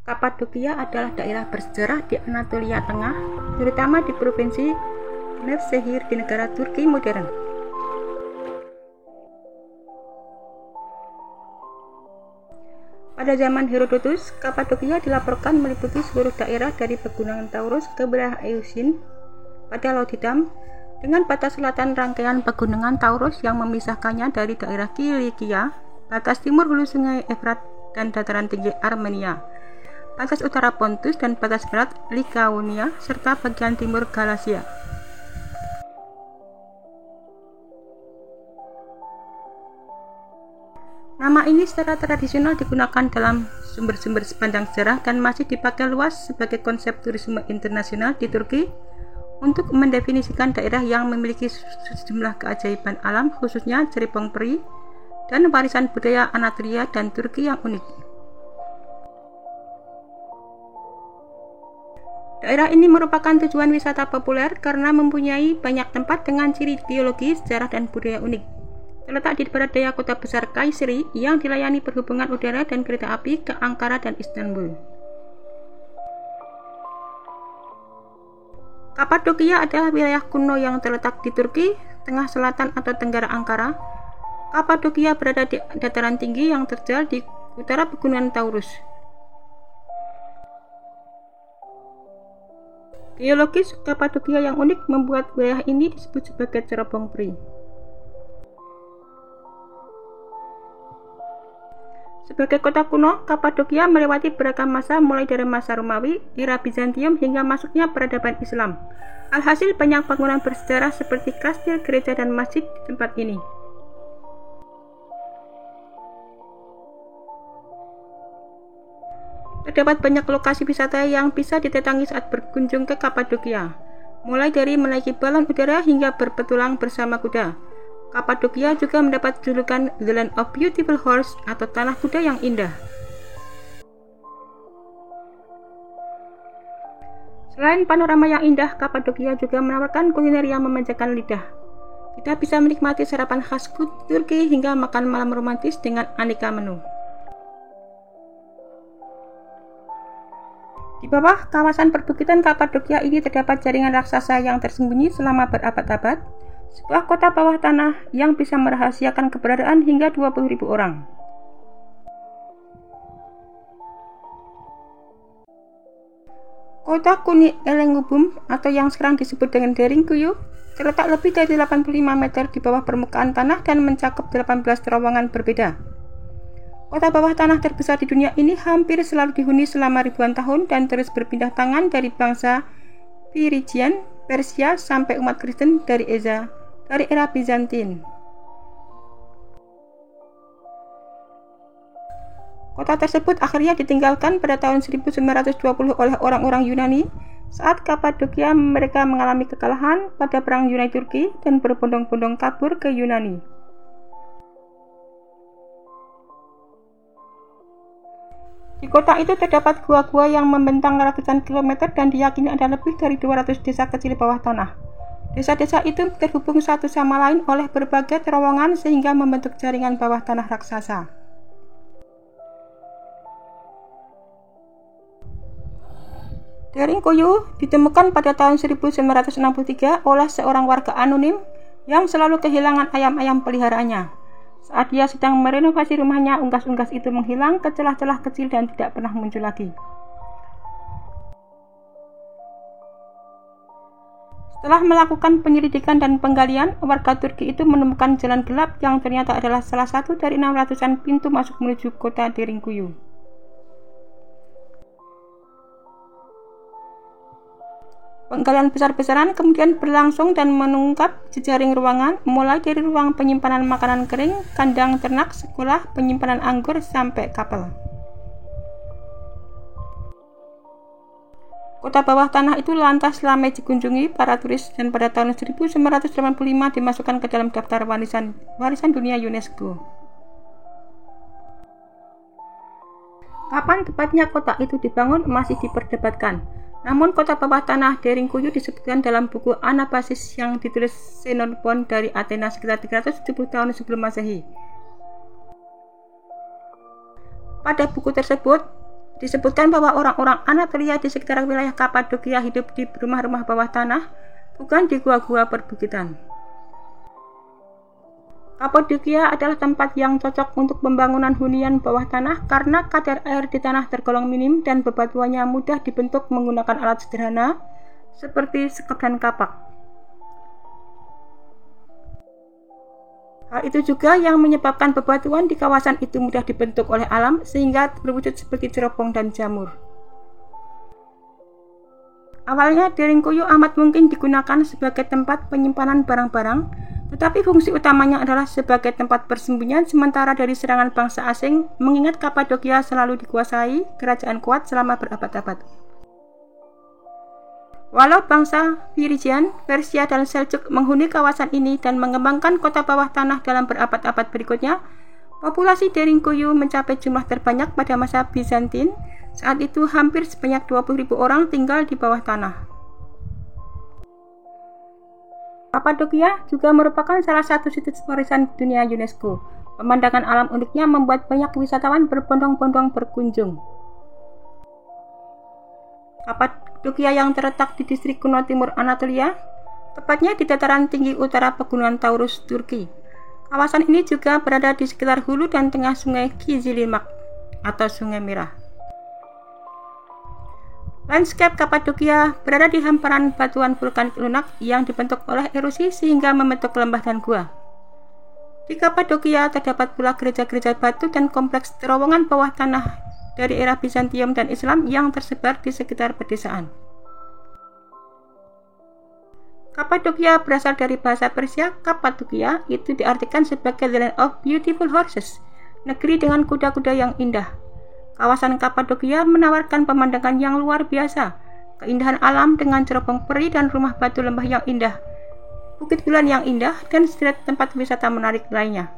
Kapadokia adalah daerah bersejarah di Anatolia Tengah, terutama di provinsi Nevşehir di negara Turki modern. Pada zaman Herodotus, Kapadokia dilaporkan meliputi seluruh daerah dari Pegunungan Taurus ke wilayah Euxine pada Laut Hitam, dengan batas selatan rangkaian Pegunungan Taurus yang memisahkannya dari daerah Kilikia, batas timur hulu sungai Efrat dan dataran tinggi Armenia, batas utara Pontus dan batas barat Likaunia, serta bagian timur Galasia. Nama ini secara tradisional digunakan dalam sumber-sumber sepanjang sejarah dan masih dipakai luas sebagai konsep turisme internasional di Turki untuk mendefinisikan daerah yang memiliki sejumlah keajaiban alam, khususnya ceripong peri dan warisan budaya Anatolia dan Turki yang unik. Daerah ini merupakan tujuan wisata populer karena mempunyai banyak tempat dengan ciri geologi, sejarah, dan budaya unik. Terletak di barat daya kota besar Kayseri yang dilayani perhubungan udara dan kereta api ke Ankara dan Istanbul. Kapadokia adalah wilayah kuno yang terletak di Turki, tengah selatan atau tenggara Ankara. Kapadokia berada di dataran tinggi yang terjal di utara Pegunungan Taurus. Geologis Kapadokia yang unik membuat wilayah ini disebut sebagai cerobong peri. Sebagai kota kuno, Kapadokia melewati beragam masa mulai dari masa Romawi, era Bizantium hingga masuknya peradaban Islam. Alhasil banyak bangunan bersejarah seperti kastil, gereja, dan masjid di tempat ini. Terdapat banyak lokasi wisata yang bisa didatangi saat berkunjung ke Kapadokia, mulai dari menaiki balon udara hingga berpetualang bersama kuda. Kapadokia juga mendapat julukan The Land of Beautiful Horse atau tanah kuda yang indah. Selain panorama yang indah, Kapadokia juga menawarkan kuliner yang memanjakan lidah. Kita bisa menikmati sarapan khas Turki hingga makan malam romantis dengan aneka menu. Di bawah kawasan perbukitan Kapadokia ini terdapat jaringan raksasa yang tersembunyi selama berabad-abad. Sebuah kota bawah tanah yang bisa merahasiakan keberadaan hingga 20.000 orang. Kota Kuni Elengubum atau yang sekarang disebut dengan Derinkuyu terletak lebih dari 85 meter di bawah permukaan tanah dan mencakup 18 terowongan berbeda. Kota bawah tanah terbesar di dunia ini hampir selalu dihuni selama ribuan tahun dan terus berpindah tangan dari bangsa Phrygian, Persia sampai umat Kristen dari era Bizantin. Kota tersebut akhirnya ditinggalkan pada tahun 1920 oleh orang-orang Yunani saat Kapadokia mereka mengalami kekalahan pada perang Yunani-Turki dan berbondong-bondong kabur ke Yunani. Di kota itu terdapat gua-gua yang membentang ratusan kilometer dan diyakini ada lebih dari 200 desa kecil bawah tanah. Desa-desa itu terhubung satu sama lain oleh berbagai terowongan sehingga membentuk jaringan bawah tanah raksasa. Derinkuyu ditemukan pada tahun 1963 oleh seorang warga anonim yang selalu kehilangan ayam-ayam peliharaannya. Saat dia sedang merenovasi rumahnya, unggas-unggas itu menghilang ke celah-celah kecil dan tidak pernah muncul lagi. Setelah melakukan penyelidikan dan penggalian, warga Turki itu menemukan jalan gelap yang ternyata adalah salah satu dari 600-an pintu masuk menuju kota Derinkuyu. Penggalian besar-besaran kemudian berlangsung dan mengungkap jejaring ruangan, mulai dari ruang penyimpanan makanan kering, kandang ternak, sekolah, penyimpanan anggur, sampai kapel. Kota bawah tanah itu lantas ramai dikunjungi para turis dan pada tahun 1985 dimasukkan ke dalam daftar warisan dunia UNESCO. Kapan tepatnya kota itu dibangun masih diperdebatkan. Namun kota bawah tanah Derinkuyu disebutkan dalam buku Anabasis yang ditulis Xenophon dari Athena sekitar 370 tahun sebelum Masehi. Pada buku tersebut Disebutkan bahwa orang-orang Anatolia di sekitar wilayah Kapadokia hidup di rumah-rumah bawah tanah, bukan di gua-gua perbukitan. Kapadokia adalah tempat yang cocok untuk pembangunan hunian bawah tanah karena kadar air di tanah tergolong minim dan bebatuannya mudah dibentuk menggunakan alat sederhana seperti sekop dan kapak. Hal itu juga yang menyebabkan bebatuan di kawasan itu mudah dibentuk oleh alam sehingga berwujud seperti cerobong dan jamur. Awalnya Deringkuyu amat mungkin digunakan sebagai tempat penyimpanan barang-barang, tetapi fungsi utamanya adalah sebagai tempat persembunyian sementara dari serangan bangsa asing, mengingat Kapadokia selalu dikuasai kerajaan kuat selama berabad-abad. Walau bangsa Phrygian, Persia, dan Seljuk menghuni kawasan ini dan mengembangkan kota bawah tanah dalam berabad-abad berikutnya, populasi Deringkuyu mencapai jumlah terbanyak pada masa Bizantin. Saat itu hampir sebanyak 20.000 orang tinggal di bawah tanah. Kapadokia juga merupakan salah satu situs warisan dunia UNESCO. Pemandangan alam uniknya membuat banyak wisatawan berbondong-bondong berkunjung. Kapadokia yang terletak di distrik kuno timur Anatolia, tepatnya di dataran tinggi utara Pegunungan Taurus, Turki. Kawasan ini juga berada di sekitar hulu dan tengah sungai Kizilirmak atau Sungai Merah. Landscape Kapadokia berada di hamparan batuan vulkanik lunak yang dibentuk oleh erosi sehingga membentuk lembah dan gua. Di Kapadokia terdapat pula gereja-gereja batu dan kompleks terowongan bawah tanah dari era Bizantium dan Islam yang tersebar di sekitar pedesaan. Kapadokia berasal dari bahasa Persia. Kappadokia itu diartikan sebagai the land of beautiful horses, negeri dengan kuda-kuda yang indah. Kawasan Kapadokia menawarkan pemandangan yang luar biasa, keindahan alam dengan cerobong peri dan rumah batu lembah yang indah, bukit bulan yang indah, dan sederet tempat wisata menarik lainnya.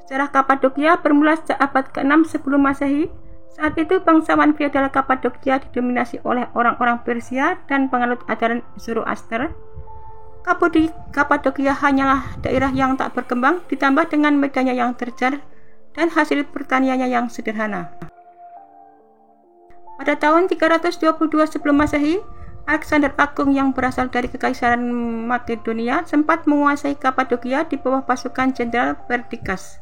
Sejarah Kapadokia bermula sejak abad ke-6 sebelum Masehi. Saat itu bangsawan feodal Kapadokia didominasi oleh orang-orang Persia dan penganut ajaran Zoroaster. Kapadokia hanyalah daerah yang tak berkembang ditambah dengan medannya yang terjal dan hasil pertaniannya yang sederhana. Pada tahun 322 sebelum Masehi, Alexander Agung yang berasal dari Kekaisaran Makedonia sempat menguasai Kapadokia di bawah pasukan Jenderal Perdikas.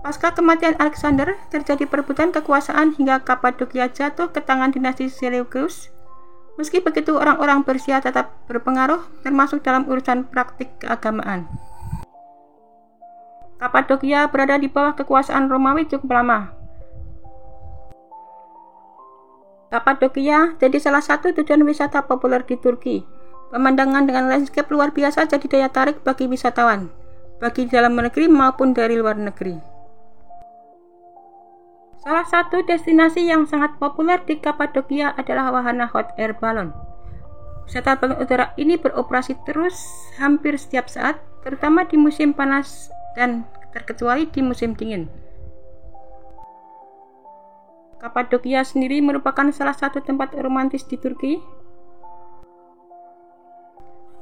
Pasca kematian Alexander, terjadi perebutan kekuasaan hingga Kapadokia jatuh ke tangan dinasti Seleucus. Meski begitu, orang-orang Persia tetap berpengaruh, termasuk dalam urusan praktik keagamaan. Kapadokia berada di bawah kekuasaan Romawi cukup lama. Kapadokia jadi salah satu tujuan wisata populer di Turki. Pemandangan dengan landscape luar biasa jadi daya tarik bagi wisatawan, bagi dalam negeri maupun dari luar negeri. Salah satu destinasi yang sangat populer di Kapadokia adalah wahana hot air balloon. Wisata balon udara ini beroperasi terus hampir setiap saat, terutama di musim panas dan terkecuali di musim dingin. Kapadokia sendiri merupakan salah satu tempat romantis di Turki.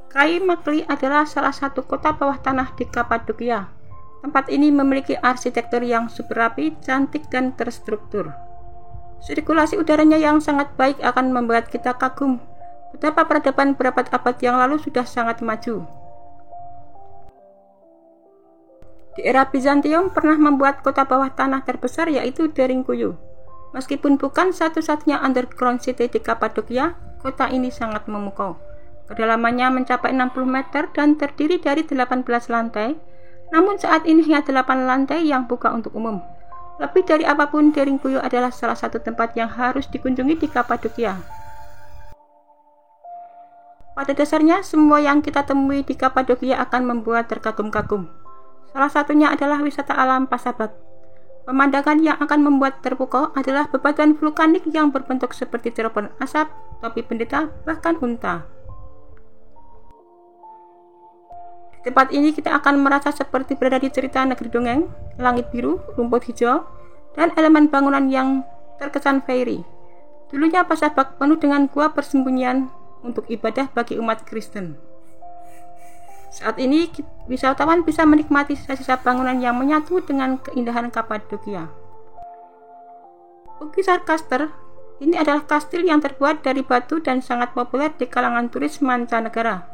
Kaymakli adalah salah satu kota bawah tanah di Kapadokia. Tempat ini memiliki arsitektur yang super rapi, cantik, dan terstruktur. Sirkulasi udaranya yang sangat baik akan membuat kita kagum betapa peradaban berabad-abad yang lalu sudah sangat maju. Di era Bizantium pernah membuat kota bawah tanah terbesar yaitu Deringkuyu. Meskipun bukan satu-satunya underground city di Kapadokia, kota ini sangat memukau. Kedalamannya mencapai 60 meter dan terdiri dari 18 lantai. Namun saat ini hanya 8 lantai yang buka untuk umum. Lebih dari apapun, Deringkuyu adalah salah satu tempat yang harus dikunjungi di Kapadokia. Pada dasarnya, semua yang kita temui di Kapadokia akan membuat terkagum-kagum. Salah satunya adalah wisata alam Pasabat. Pemandangan yang akan membuat terpukau adalah bebatuan vulkanik yang berbentuk seperti cerobong asap, topi pendeta, bahkan unta. Di tempat ini kita akan merasa seperti berada di cerita negeri dongeng, langit biru, rumput hijau, dan elemen bangunan yang terkesan fairy. Dulunya Pasabat penuh dengan gua persembunyian untuk ibadah bagi umat Kristen. Saat ini wisatawan bisa menikmati sisa-sisa bangunan yang menyatu dengan keindahan Kapadokia. Ukisar Kaster ini adalah kastil yang terbuat dari batu dan sangat populer di kalangan turis mancanegara.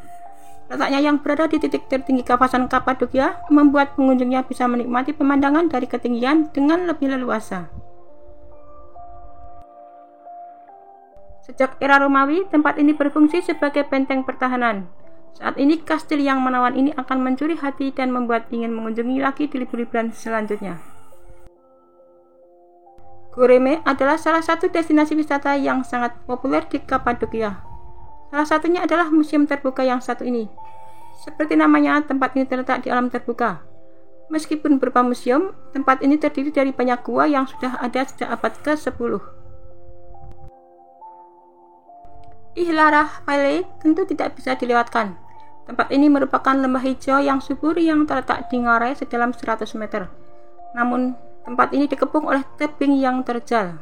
Letaknya yang berada di titik tertinggi kawasan Kapadokia membuat pengunjungnya bisa menikmati pemandangan dari ketinggian dengan lebih leluasa. Sejak era Romawi, tempat ini berfungsi sebagai benteng pertahanan. Saat ini, kastil yang menawan ini akan mencuri hati dan membuat ingin mengunjungi lagi di libur-liburan selanjutnya. Goreme adalah salah satu destinasi wisata yang sangat populer di Kapadokia. Salah satunya adalah museum terbuka yang satu ini. Seperti namanya, tempat ini terletak di alam terbuka. Meskipun berupa museum, tempat ini terdiri dari banyak gua yang sudah ada sejak abad ke-10. Ihlarah Valley tentu tidak bisa dilewatkan. Tempat ini merupakan lembah hijau yang subur yang terletak di ngarai sedalam 100 meter. Namun, tempat ini dikepung oleh tebing yang terjal.